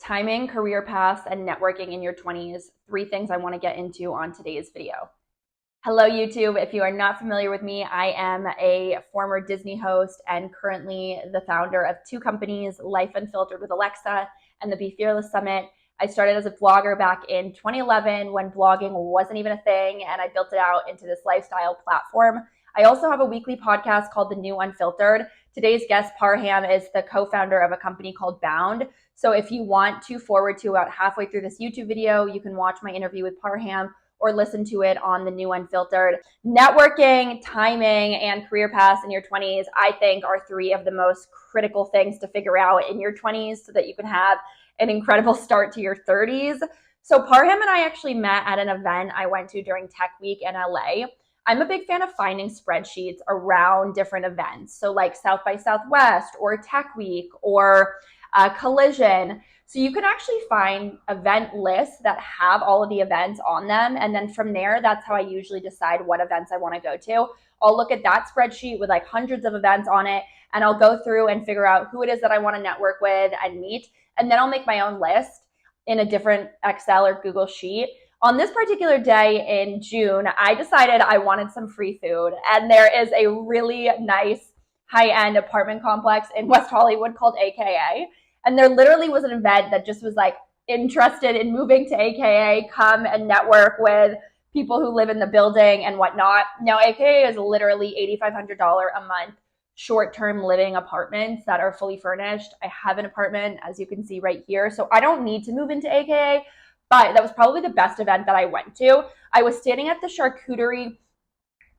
Timing, career paths, and networking in your 20s. 3 things I want to get into on today's video. Hello, YouTube. If you are not familiar with me, I am a former Disney host and currently the founder of 2 companies, Life Unfiltered with Alexa and the Be Fearless Summit. I started as a vlogger back in 2011 when blogging wasn't even a thing, and I built it out into this lifestyle platform. I also have a weekly podcast called The New Unfiltered. Today's guest, Parham, is the co-founder of a company called Bound. So if you want to forward to about halfway through this YouTube video, you can watch my interview with Parham or listen to it on The New Unfiltered. Networking, timing, and career paths in your 20s, I think, are 3 of the most critical things to figure out in your 20s so that you can have an incredible start to your 30s. So Parham and I actually met at an event I went to during Tech Week in LA. I'm a big fan of finding spreadsheets around different events. So like South by Southwest or Tech Week or Collision. So you can actually find event lists that have all of the events on them. And then from there, that's how I usually decide what events I want to go to. I'll look at that spreadsheet with like hundreds of events on it, and I'll go through and figure out who it is that I want to network with and meet. And then I'll make my own list in a different Excel or Google sheet. On this particular day in June, I decided I wanted some free food. And there is a really nice high-end apartment complex in West Hollywood called AKA. And there literally was an event that just was like interested in moving to AKA, come and network with people who live in the building and whatnot. Now, AKA is literally $8,500 a month short-term living apartments that are fully furnished. I have an apartment, as you can see right here. So I don't need to move into AKA, but that was probably the best event that I went to. I was standing at the charcuterie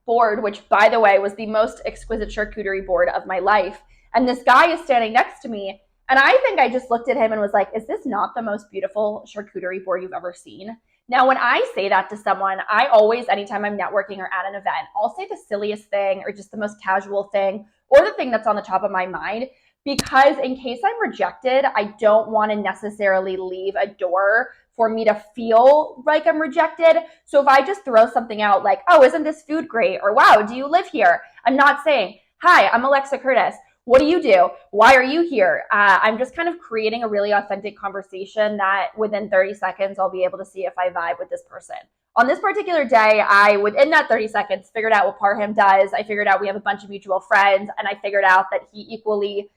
board, which, by the way, was the most exquisite charcuterie board of my life. And this guy is standing next to me. And I think I just looked at him and was like, is this not the most beautiful charcuterie board you've ever seen? Now, when I say that to someone, I always, anytime I'm networking or at an event, I'll say the silliest thing or just the most casual thing or the thing that's on the top of my mind, because in case I'm rejected, I don't want to necessarily leave a door for me to feel like I'm rejected. So if I just throw something out like, oh, isn't this food great? Or wow, do you live here? I'm not saying, hi, I'm Alexa Curtis. What do you do? Why are you here? I'm just kind of creating a really authentic conversation that within 30 seconds, I'll be able to see if I vibe with this person. On this particular day, I, within that 30 seconds, figured out what Parham does. I figured out we have a bunch of mutual friends, and I figured out that he equally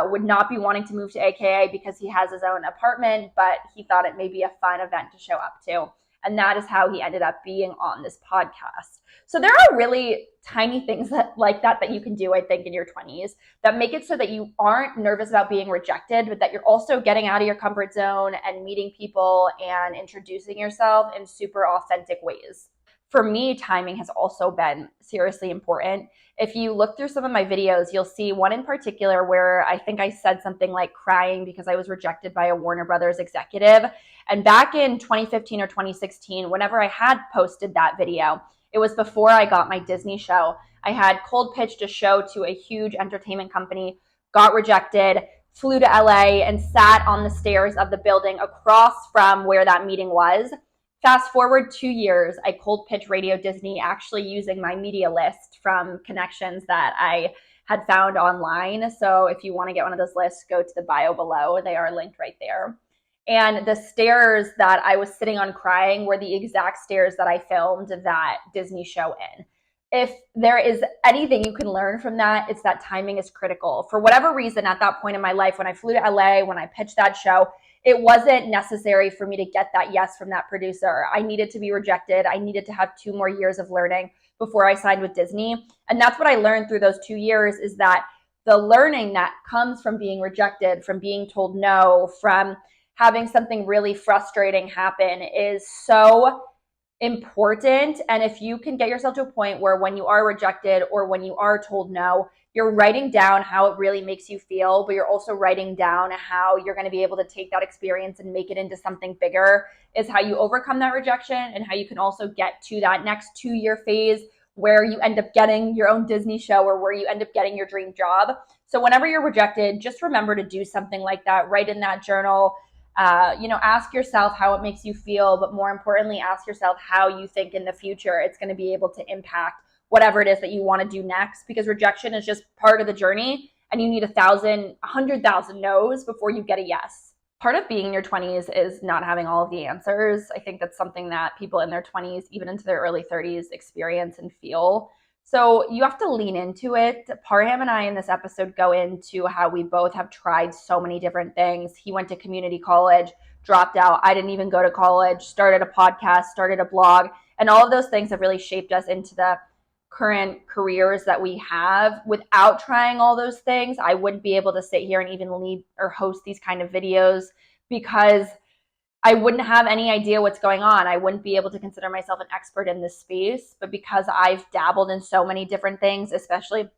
would not be wanting to move to AKA because he has his own apartment, but he thought it may be a fun event to show up to. And that is how he ended up being on this podcast. So there are really tiny things like that you can do, I think, in your 20s that make it so that you aren't nervous about being rejected, but that you're also getting out of your comfort zone and meeting people and introducing yourself in super authentic ways. For me, timing has also been seriously important. If you look through some of my videos, you'll see one in particular where I think I said something like crying because I was rejected by a Warner Brothers executive. And back in 2015 or 2016, whenever I had posted that video, it was before I got my Disney show. I had cold pitched a show to a huge entertainment company, got rejected, flew to LA, and sat on the stairs of the building across from where that meeting was. Fast forward 2 years, I cold pitched Radio Disney actually using my media list from connections that I had found online. So if you want to get one of those lists, go to the bio below. They are linked right there. And the stairs that I was sitting on crying were the exact stairs that I filmed that Disney show in. If there is anything you can learn from that, it's that timing is critical. For whatever reason, at that point in my life, when I flew to LA, when I pitched that show, it wasn't necessary for me to get that yes from that producer. I needed to be rejected. I needed to have 2 more years of learning before I signed with Disney. And that's what I learned through those 2 years, is that the learning that comes from being rejected, from being told no, from having something really frustrating happen is so important. And if you can get yourself to a point where when you are rejected or when you are told no, you're writing down how it really makes you feel, but you're also writing down how you're going to be able to take that experience and make it into something bigger, is how you overcome that rejection and how you can also get to that next 2-year phase where you end up getting your own Disney show or where you end up getting your dream job. So whenever you're rejected, just remember to do something like that. Write in that journal. Ask yourself how it makes you feel, but more importantly, ask yourself how you think in the future it's going to be able to impact whatever it is that you want to do next, because rejection is just part of the journey and you need 100,000 no's before you get a yes. Part of being in your 20s is not having all of the answers. I think that's something that people in their 20s, even into their early 30s, experience and feel. So you have to lean into it. Parham and I in this episode go into how we both have tried so many different things. He went to community college, dropped out. I didn't even go to college, started a podcast, started a blog, and all of those things have really shaped us into the current careers that we have. Without trying all those things, I wouldn't be able to sit here and even lead or host these kind of videos, because I wouldn't have any idea what's going on. I wouldn't be able to consider myself an expert in this space. But because I've dabbled in so many different things, especially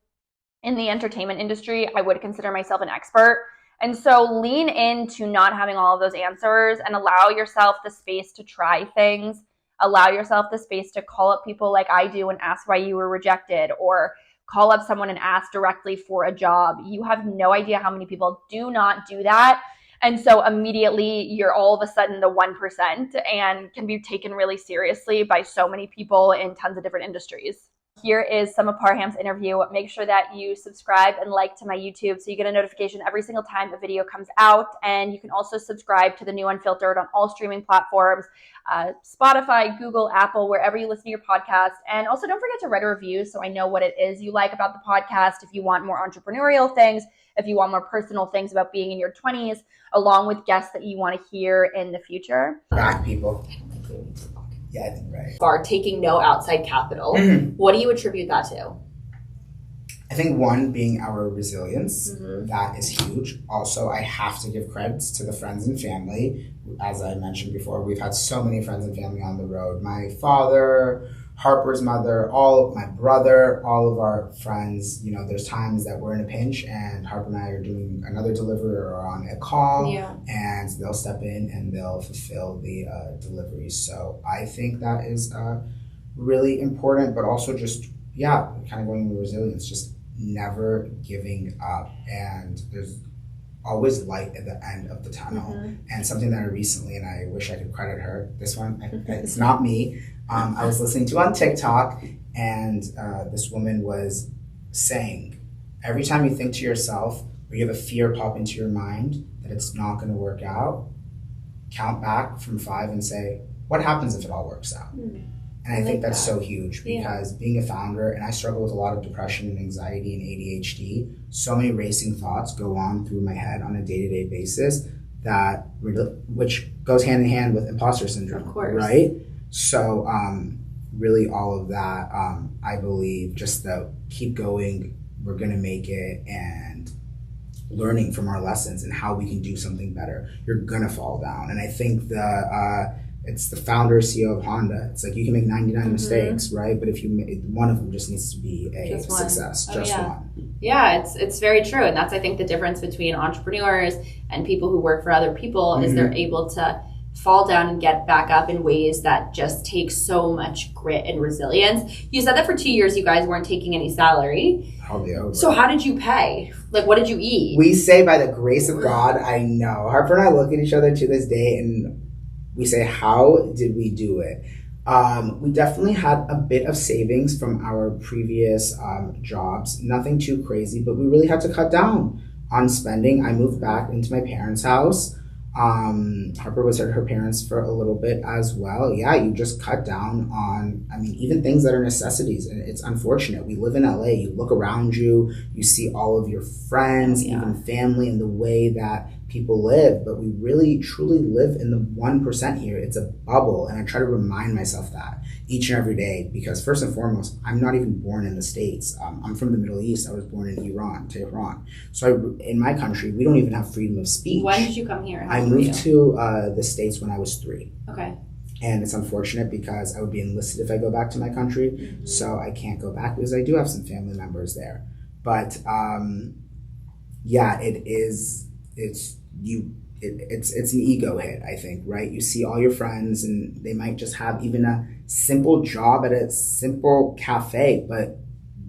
in the entertainment industry, I would consider myself an expert. And so lean into not having all of those answers and allow yourself the space to try things. Allow yourself the space to call up people like I do and ask why you were rejected, or call up someone and ask directly for a job. You have no idea how many people do not do that. And so immediately you're all of a sudden the 1% and can be taken really seriously by so many people in tons of different industries. Here is some of Parham's interview. Make sure that you subscribe and like to my YouTube so you get a notification every single time a video comes out. And you can also subscribe to the new Unfiltered on all streaming platforms, Spotify, Google, Apple, wherever you listen to your podcast. And also don't forget to write a review so I know what it is you like about the podcast. If you want more entrepreneurial things, if you want more personal things about being in your 20s, along with guests that you want to hear in the future. Back people. Yeah, I think right. Are taking no outside capital. Mm-hmm. What do you attribute that to? I think one being our resilience. Mm-hmm. That is huge. Also, I have to give credits to the friends and family. As I mentioned before, we've had so many friends and family on the road. My father, Harper's mother, my brother, all of our friends. You know, there's times that we're in a pinch and Harper and I are doing another delivery or on a call, and they'll step in and they'll fulfill the delivery. So I think that is really important, but also just, kind of going with resilience, just never giving up. And there's always light at the end of the tunnel. Mm-hmm. And something that I recently, and I wish I could credit her, this one, it's not me, I was listening to on TikTok, and this woman was saying, every time you think to yourself, or you have a fear pop into your mind that it's not going to work out, count back from 5 and say, what happens if it all works out? Mm-hmm. And I think that's so huge, because being a founder, and I struggle with a lot of depression and anxiety and ADHD, so many racing thoughts go on through my head on a day-to-day basis which goes hand in hand with imposter syndrome, of course, right? So really all of that, I believe, just the keep going, we're going to make it, and learning from our lessons and how we can do something better. You're going to fall down. And I think it's the founder, CEO of Honda. It's like you can make 99 mistakes, right? But if you make one of them, just needs to be a success, one. Yeah, it's very true, and that's, I think, the difference between entrepreneurs and people who work for other people is they're able to fall down and get back up in ways that just take so much grit and resilience. You said that for 2 years you guys weren't taking any salary. Probably over. So how did you pay? Like, what did you eat? We say by the grace of God, I know. Harper and I look at each other to this day and we say, how did we do it? We definitely had a bit of savings from our previous jobs. Nothing too crazy, but we really had to cut down on spending. I moved back into my parents' house. Harper was at her parents for a little bit as well. Yeah, you just cut down on, even things that are necessities. And it's unfortunate. We live in LA. You look around you, you see all of your friends, even family, and the way that people live, but we really truly live in the 1% here. It's a bubble, and I try to remind myself that each and every day, because first and foremost, I'm not even born in the States. I'm from the Middle East. I was born in Iran, Tehran. So in my country, we don't even have freedom of speech. When did you come here? I moved to the States when I was 3. Okay. And it's unfortunate because I would be enlisted if I go back to my country. So I can't go back because I do have some family members there. But it's an ego hit, I think, right? You see all your friends and they might just have even a simple job at a simple cafe, but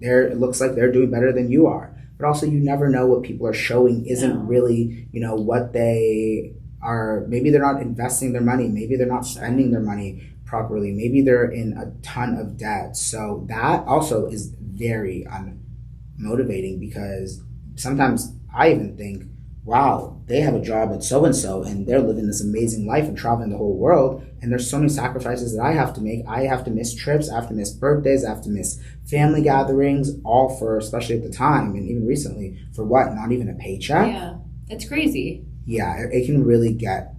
it looks like they're doing better than you are. But also, you never know what people are showing isn't really, what they are. Maybe they're not investing their money. Maybe they're not spending their money properly. Maybe they're in a ton of debt. So that also is very unmotivating, because sometimes I even think, wow, they have a job at so-and-so and they're living this amazing life and traveling the whole world. And there's so many sacrifices that I have to make. I have to miss trips. I have to miss birthdays. I have to miss family gatherings, all for, especially at the time and even recently, for what? Not even a paycheck? Yeah, it's crazy. Yeah, it can really get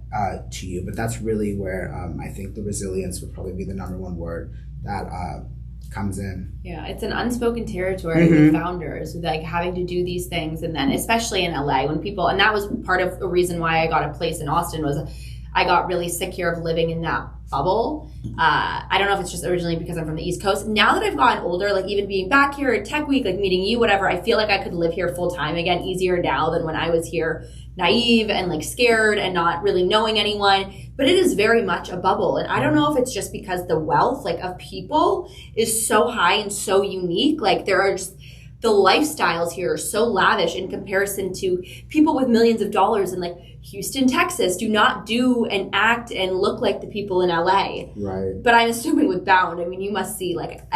to you. But that's really where I think the resilience would probably be the number one word that comes in. Yeah, it's an unspoken territory with founders, like having to do these things, and then especially in LA when people, and that was part of the reason why I got a place in Austin, was I got really sick here of living in that bubble. I don't know if it's just originally because I'm from the East Coast. Now that I've gotten older, like even being back here at Tech Week, like meeting you, whatever, I feel like I could live here full time again easier now than when I was here naive and like scared and not really knowing anyone. But it is very much a bubble. And I don't know if it's just because the wealth like of people is so high and so unique. Like there are just, the lifestyles here are so lavish in comparison to people with millions of dollars in like Houston, Texas, do not do and act and look like the people in LA. Right. But I'm assuming with Bound, I mean, you must see like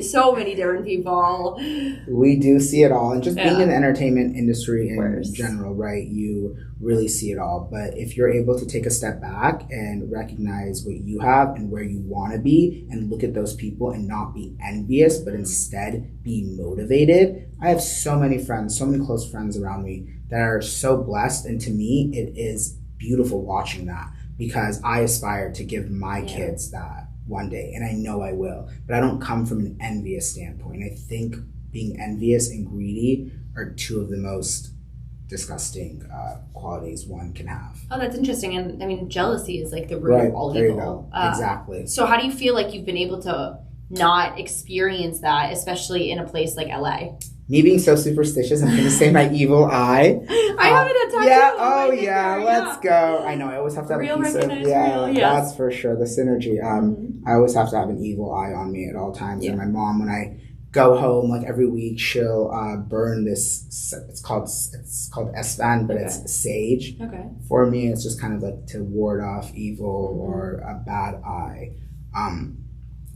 so many different people. We do see it all. And just being in the entertainment industry in general, right, you really see it all. But if you're able to take a step back and recognize what you have and where you want to be and look at those people and not be envious, but instead be motivated. I have so many friends, so many close friends around me that are so blessed. And to me, it is beautiful watching that, because I aspire to give my kids that one day, and I know I will. But I don't come from an envious standpoint. I think being envious and greedy are two of the most disgusting qualities one can have. Oh, that's interesting. And I mean, jealousy is like the root of all evil. There you go. Exactly. So how do you feel like you've been able to not experience that, especially in a place like LA? Me being so superstitious, I'm going to say my evil eye. I have it a tattoo. Yeah, oh yeah, let's go. I know, I always have to have Real a piece of, that's for sure, the synergy. I always have to have an evil eye on me at all times. And my mom, when I go home, like every week, she'll burn this, it's called Esfand, but it's sage. For me, it's just kind of like to ward off evil or a bad eye.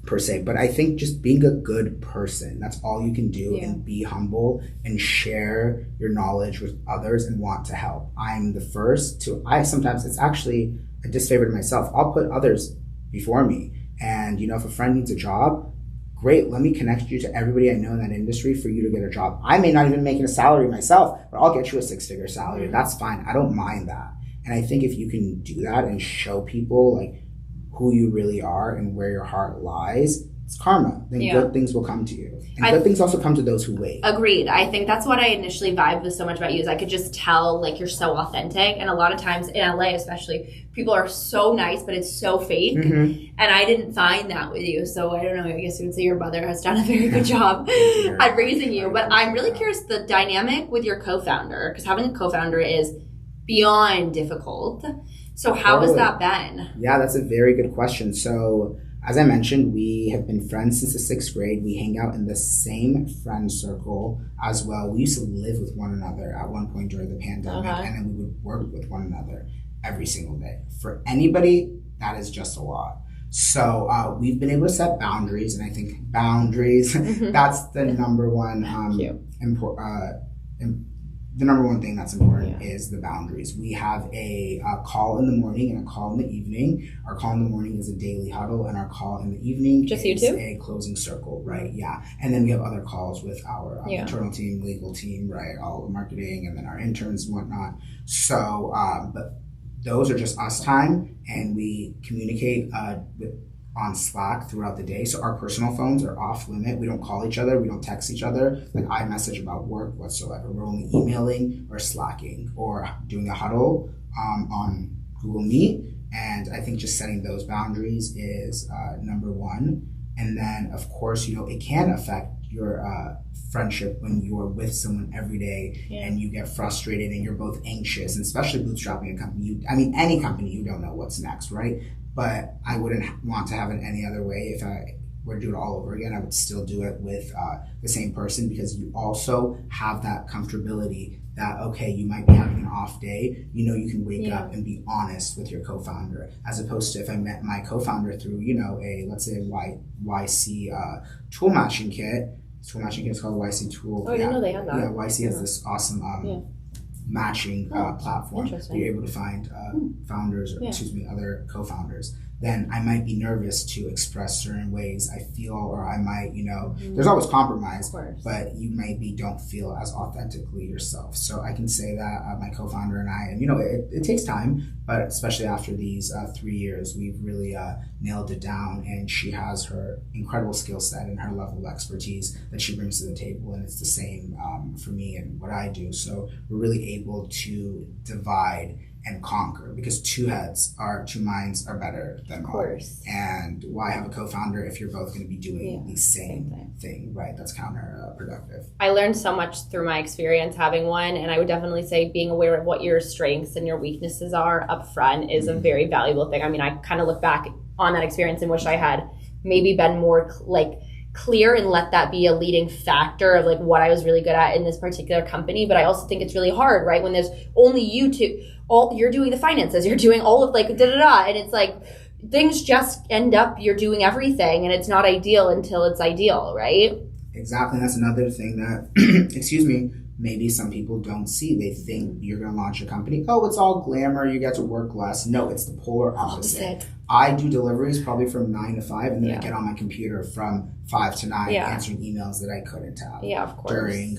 Per se, but I think just being a good person, that's all you can do, and be humble and share your knowledge with others and want to help. I'm the first to, sometimes it's actually a disfavor to myself. I'll put others before me. And you know, if a friend needs a job, great, let me connect you to everybody I know in that industry for you to get a job. I may not even make a salary myself, but I'll get you a 6-figure salary. That's fine. I don't mind that. And I think if you can do that and show people like who you really are and where your heart lies, it's karma. Then good things will come to you. And good things also come to those who wait. Agreed. I think that's what I initially vibed with so much about you, is I could just tell like you're so authentic. And a lot of times in LA especially, people are so nice, but it's so fake. And I didn't find that with you. So I don't know, I guess you would say your mother has done a very good job at raising you. But I'm really curious the dynamic with your co-founder, because having a co-founder is beyond difficult. So how has that been? Yeah, that's a very good question. So as I mentioned, we have been friends since the 6th grade. We hang out in the same friend circle as well. We used to live with one another at one point during the pandemic, and then we would work with one another every single day. For anybody, that is just a lot. So we've been able to set boundaries, and I think boundaries, that's the number one the number one thing that's important is the boundaries. We have a call in the morning and a call in the evening. Our call in the morning is a daily huddle, and our call in the evening is a closing circle, right? Yeah. And then we have other calls with our internal team, legal team, right? All the marketing, and then our interns and whatnot. So, but those are just us time, and we communicate on Slack throughout the day. So our personal phones are off limit. We don't call each other. We don't text each other. Like I message about work whatsoever. We're only emailing or Slacking or doing a huddle on Google Meet. And I think just setting those boundaries is number one. And then of course, you know, it can affect your friendship when you're with someone every day and you get frustrated and you're both anxious, and especially bootstrapping a company. Any company, you don't know what's next, right? But I wouldn't want to have it any other way. If I were to do it all over again, I would still do it with the same person, because you also have that comfortability that, okay, you might be having an off day. You know, you can wake up and be honest with your co-founder, as opposed to if I met my co-founder through, you know, let's say YC tool matching kit. Tool matching kit is called YC Tool. Oh, I didn't know they had that. Yeah, YC has this awesome matching platform. Interesting. You're able to find founders, or other co-founders. Then I might be nervous to express certain ways I feel, or I might, there's always compromise, but you maybe don't feel as authentically yourself. So I can say that my co-founder and I, and it takes time, but especially after these 3 years, we've really nailed it down, and she has her incredible skill set and her level of expertise that she brings to the table, and it's the same for me and what I do. So we're really able to divide and conquer, because two minds are better than one. And why have a co-founder if you're both going to be doing the same thing, right? That's counterproductive. I learned so much through my experience having one, and I would definitely say being aware of what your strengths and your weaknesses are up front is a very valuable thing. I mean, I kind of look back on that experience and wish I had maybe been more clear and let that be a leading factor of what I was really good at in this particular company. But I also think it's really hard, right? When there's only you two, you're doing the finances, you're doing all of and it's things just end up, you're doing everything, and it's not ideal until it's ideal, right? Exactly. And that's another thing that, maybe some people don't see. They think you're going to launch a company. Oh, it's all glamour. You get to work less. No, it's the polar opposite. I do deliveries probably from 9 to 5, and then I get on my computer from 5 to 9 answering emails that I couldn't have during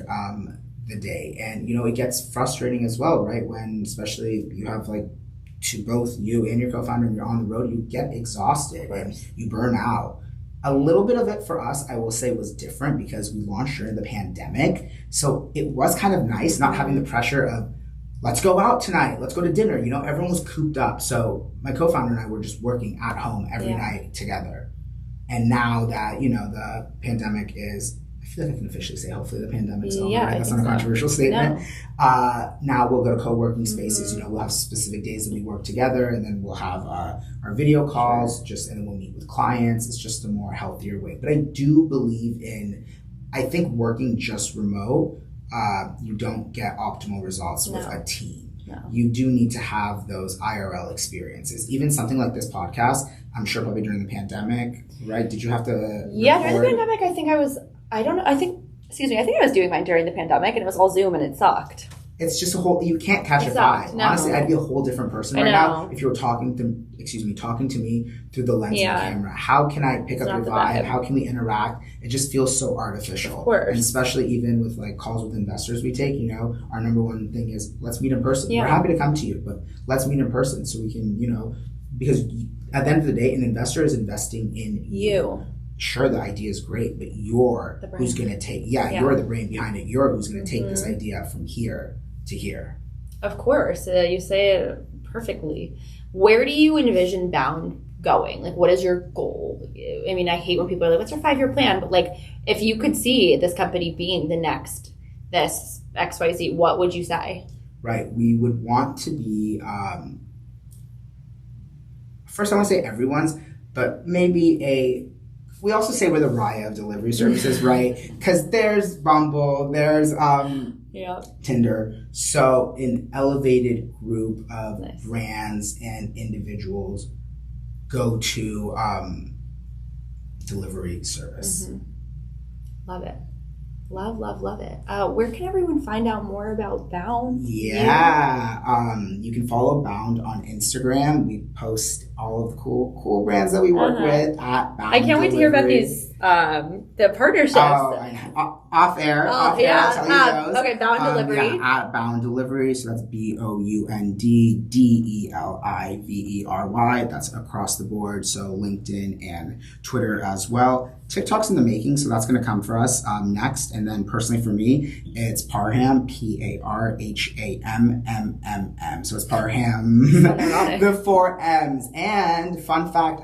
the day. And, it gets frustrating as well, right? When especially you have both you and your co-founder and you're on the road, you get exhausted and you burn out. A little bit of it for us, I will say, was different because we launched during the pandemic. So it was kind of nice not having the pressure of, let's go out tonight, let's go to dinner. Everyone was cooped up. So my co-founder and I were just working at home every night together. And now that, the pandemic is, I feel like I can officially say, hopefully the pandemic's over, right? That's not a controversial statement. No. Now we'll go to co-working spaces. We'll have specific days that we work together, and then we'll have our video calls, and then we'll meet with clients. It's just a more healthier way. But I do believe I think working just remote, you don't get optimal results with a team. No. You do need to have those IRL experiences. Even something like this podcast, I'm sure probably during the pandemic, right? Did you have to during the pandemic, I think I was doing mine during the pandemic, and it was all Zoom, and it sucked. It's just you can't catch a vibe. No. Honestly, I'd be a whole different person right now if you were talking to me through the lens of the camera. How can I pick up your vibe? How can we interact? It just feels so artificial. Of course. And especially even with calls with investors we take, our number one thing is, let's meet in person. Yeah. We're happy to come to you, but let's meet in person so we can, because at the end of the day, an investor is investing in you. Sure, the idea is great, but you're who's going to take, you're the brain behind it. You're who's going to take this idea from here to here. Of course. You say it perfectly. Where do you envision Bound going? What is your goal? I mean, I hate when people are what's your 5-year plan? But if you could see this company being the next, this XYZ, what would you say? Right. We would want to be, first I want to say everyone's, but maybe we also say we're the Raya of delivery services, right? Because there's Bumble, there's Tinder. So an elevated group of brands and individuals go to delivery service. Love it. Love it. Where can everyone find out more about Bound? You can follow Bound on Instagram. We post all of the cool brands that we work with at Bound. I can't wait to hear about these the partnerships. Off air. I'll tell you those. Okay, Bound Delivery. At Bound Delivery. So that's BOUNDDELIVERY. That's across the board. So LinkedIn and Twitter as well. TikTok's in the making, so that's going to come for us next. And then personally for me, it's Parham, PARHAMMMM. So it's Parham, the 4 M's. And fun fact,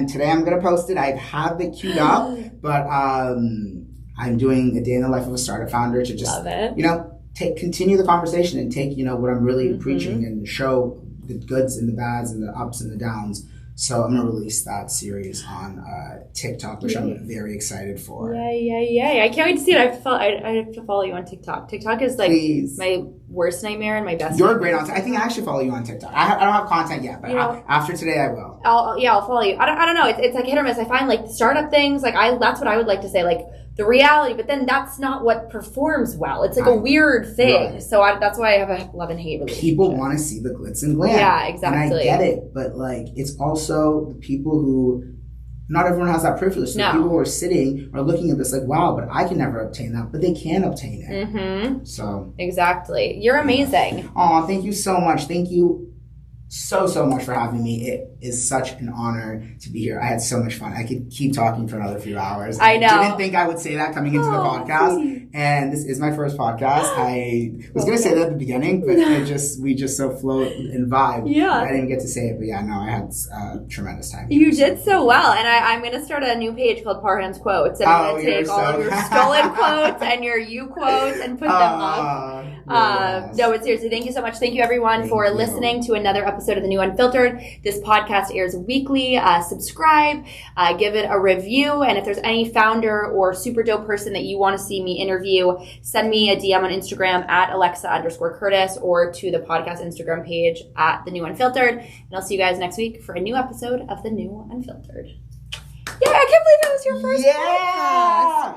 today I'm going to post it. I have it queued up, but I'm doing a day in the life of a startup founder to just, continue the conversation and take, what I'm really preaching and show the goods and the bads and the ups and the downs. So I'm going to release that series on TikTok, which I'm very excited for. Yay. I can't wait to see it. I have to follow you on TikTok. TikTok is my worst nightmare and my best You're nightmare. great on TikTok. I think I actually follow you on TikTok. I don't have content yet, but after today I will. I'll follow you. I don't know. It's hit or miss. I find startup things, that's what I would like to say. the reality, but then that's not what performs well. It's like a weird thing. Right. So that's why I have a love and hate relationship. People want to see the glitz and glam. Yeah, exactly. And I get it, but like it's also the people who, not everyone has that privilege. So the people who are sitting are looking at this like, wow, but I can never obtain that, but they can obtain it. Mm-hmm. So exactly. You're amazing. Aw, thank you so much. Thank you so much for having me. It is such an honor to be here. I had so much fun. I could keep talking for another few hours. I know. I didn't think I would say that coming into the podcast. Please. And this is my first podcast. I was going to say that at the beginning, but we just so float and vibe. Yeah. I didn't get to say it, but yeah, no, I had a tremendous time. You did so well. And I'm going to start a new page called Parham's Quotes. And I'm going to take all of your stolen quotes and your you quotes and put them up. No, but seriously, thank you so much. Thank you everyone for listening to another episode of The New Unfiltered. This podcast airs weekly. Subscribe, give it a review, and if there's any founder or super dope person that you want to see me interview, send me a DM on Instagram at Alexa_Curtis or to the podcast Instagram page at The New Unfiltered. And I'll see you guys next week for a new episode of The New Unfiltered. Yeah, I can't believe it was your first podcast.